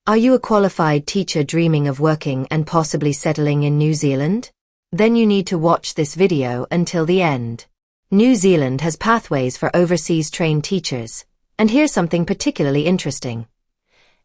Are you a qualified teacher dreaming of working and possibly settling in New Zealand? Then you need to watch this video until the end. New Zealand has pathways for overseas trained teachers, and here's something particularly interesting.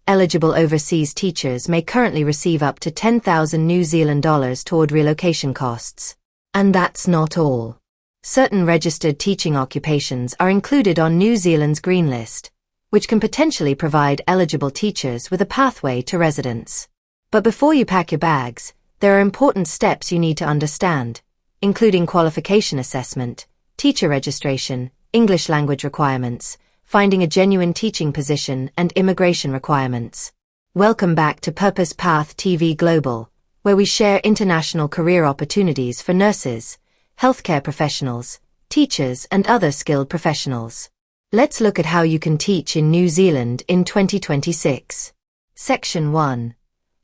Eligible overseas teachers may currently receive up to 10,000 New Zealand dollars toward relocation costs. And that's not all. Certain registered teaching occupations are included on New Zealand's Green List, which can potentially provide eligible teachers with a pathway to residence. But before you pack your bags, there are important steps you need to understand, including qualification assessment, teacher registration, English language requirements, finding a genuine teaching position, and immigration requirements. Welcome back to Purpose Path TV Global, where we share international career opportunities for nurses, healthcare professionals, teachers, and other skilled professionals. Let's look at how you can teach in New Zealand in 2026. Section 1.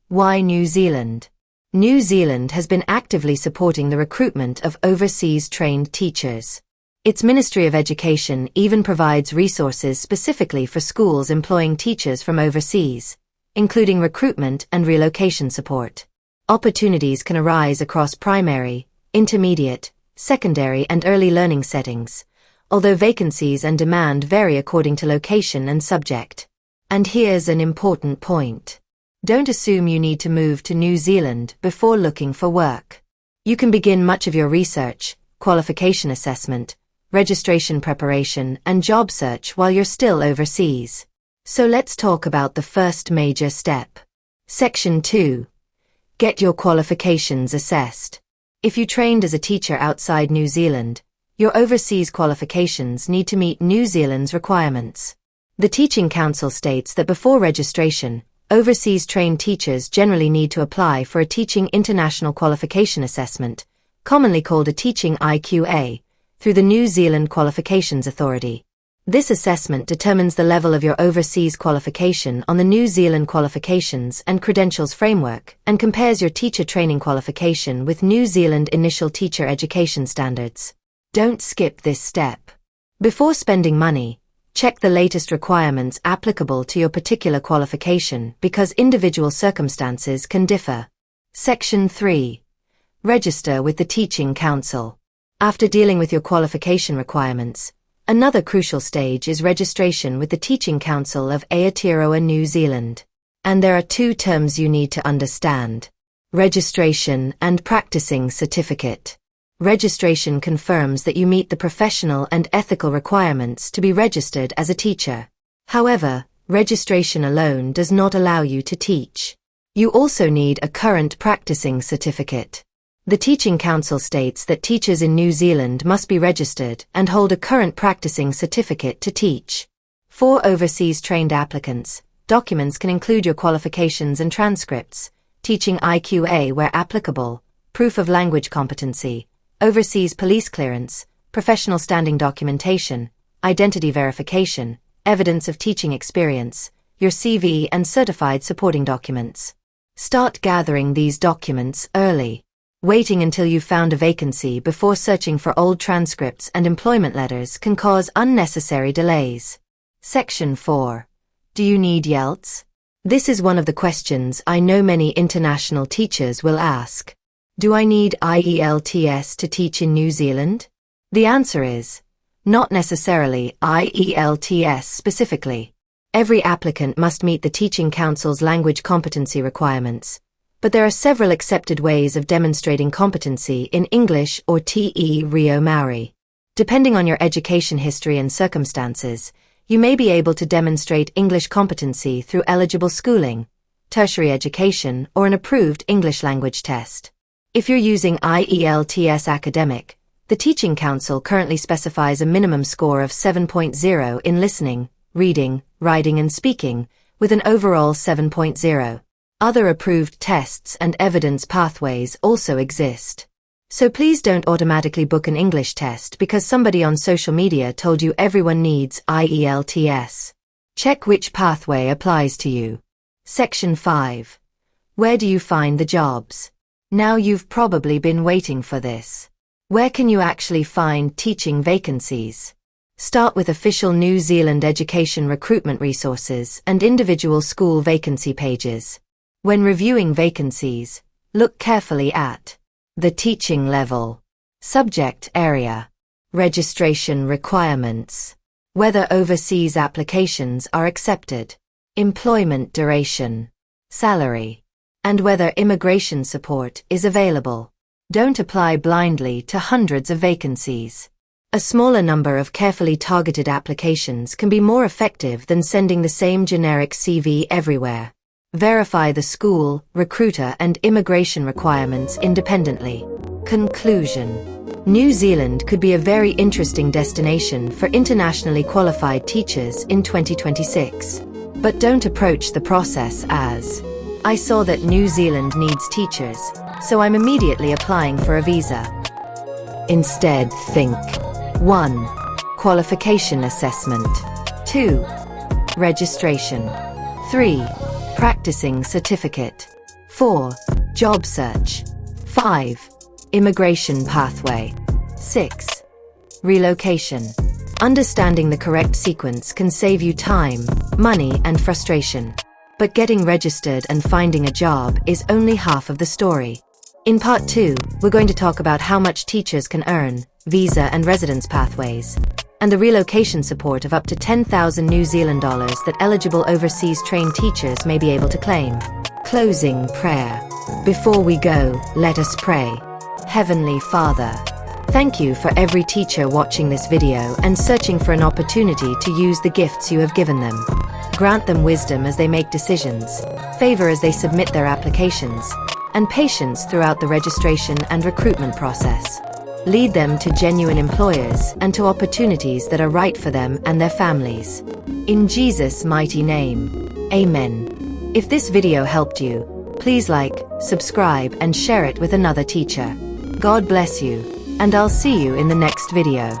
Why New Zealand? New Zealand has been actively supporting the recruitment of overseas trained teachers. Its Ministry of Education even provides resources specifically for schools employing teachers from overseas, including recruitment and relocation support. Opportunities can arise across primary, intermediate, secondary, and early learning settings, although vacancies and demand vary according to location and subject. And here's an important point. Don't assume you need to move to New Zealand before looking for work. You can begin much of your research, qualification assessment, registration preparation, and job search while you're still overseas. So let's talk about the first major step. Section 2. Get your qualifications assessed. If you trained as a teacher outside New Zealand, your overseas qualifications need to meet New Zealand's requirements. The Teaching Council states that before registration, overseas trained teachers generally need to apply for a Teaching International Qualification Assessment, commonly called a Teaching IQA, through the New Zealand Qualifications Authority. This assessment determines the level of your overseas qualification on the New Zealand Qualifications and Credentials Framework and compares your teacher training qualification with New Zealand Initial Teacher Education Standards. Don't skip this step. Before spending money, check the latest requirements applicable to your particular qualification because individual circumstances can differ. Section 3. Register with the Teaching Council. After dealing with your qualification requirements, another crucial stage is registration with the Teaching Council of Aotearoa, New Zealand. And there are two terms you need to understand: registration and practicing certificate. Registration confirms that you meet the professional and ethical requirements to be registered as a teacher. However, registration alone does not allow you to teach. You also need a current practicing certificate. The Teaching Council states that teachers in New Zealand must be registered and hold a current practicing certificate to teach. For overseas trained applicants, documents can include your qualifications and transcripts, Teaching IQA where applicable, proof of language competency, overseas police clearance, professional standing documentation, identity verification, evidence of teaching experience, your CV and certified supporting documents. Start gathering these documents early. Waiting until you've found a vacancy before searching for old transcripts and employment letters can cause unnecessary delays. Section 4. Do you need IELTS? This is one of the questions I know many international teachers will ask. Do I need IELTS to teach in New Zealand? The answer is, not necessarily IELTS specifically. Every applicant must meet the Teaching Council's language competency requirements, but there are several accepted ways of demonstrating competency in English or Te Reo Maori. Depending on your education history and circumstances, you may be able to demonstrate English competency through eligible schooling, tertiary education, or an approved English language test. If you're using IELTS Academic, the Teaching Council currently specifies a minimum score of 7.0 in listening, reading, writing and speaking, with an overall 7.0. Other approved tests and evidence pathways also exist. So please don't automatically book an English test because somebody on social media told you everyone needs IELTS. Check which pathway applies to you. Section 5. Where do you find the jobs? Now you've probably been waiting for this. Where can you actually find teaching vacancies? Start with official New Zealand education recruitment resources and individual school vacancy pages. When reviewing vacancies, look carefully at the teaching level, subject area, registration requirements, whether overseas applications are accepted, employment duration, salary, and whether immigration support is available. Don't apply blindly to hundreds of vacancies. A smaller number of carefully targeted applications can be more effective than sending the same generic CV everywhere. Verify the school, recruiter, and immigration requirements independently. Conclusion: New Zealand could be a very interesting destination for internationally qualified teachers in 2026. But don't approach the process as, "I saw that New Zealand needs teachers, so I'm immediately applying for a visa." Instead, think: 1. Qualification assessment. 2. Registration. 3. Practicing certificate. 4. Job search. 5. Immigration pathway. 6. Relocation. Understanding the correct sequence can save you time, money, and frustration. But getting registered and finding a job is only half of the story. In Part 2, we're going to talk about how much teachers can earn, visa and residence pathways, and the relocation support of up to 10,000 New Zealand dollars that eligible overseas trained teachers may be able to claim. Closing prayer. Before we go, let us pray. Heavenly Father, thank you for every teacher watching this video and searching for an opportunity to use the gifts you have given them. Grant them wisdom as they make decisions, favor as they submit their applications, and patience throughout the registration and recruitment process. Lead them to genuine employers and to opportunities that are right for them and their families. In Jesus' mighty name, Amen. If this video helped you, please like, subscribe, and share it with another teacher. God bless you, and I'll see you in the next video.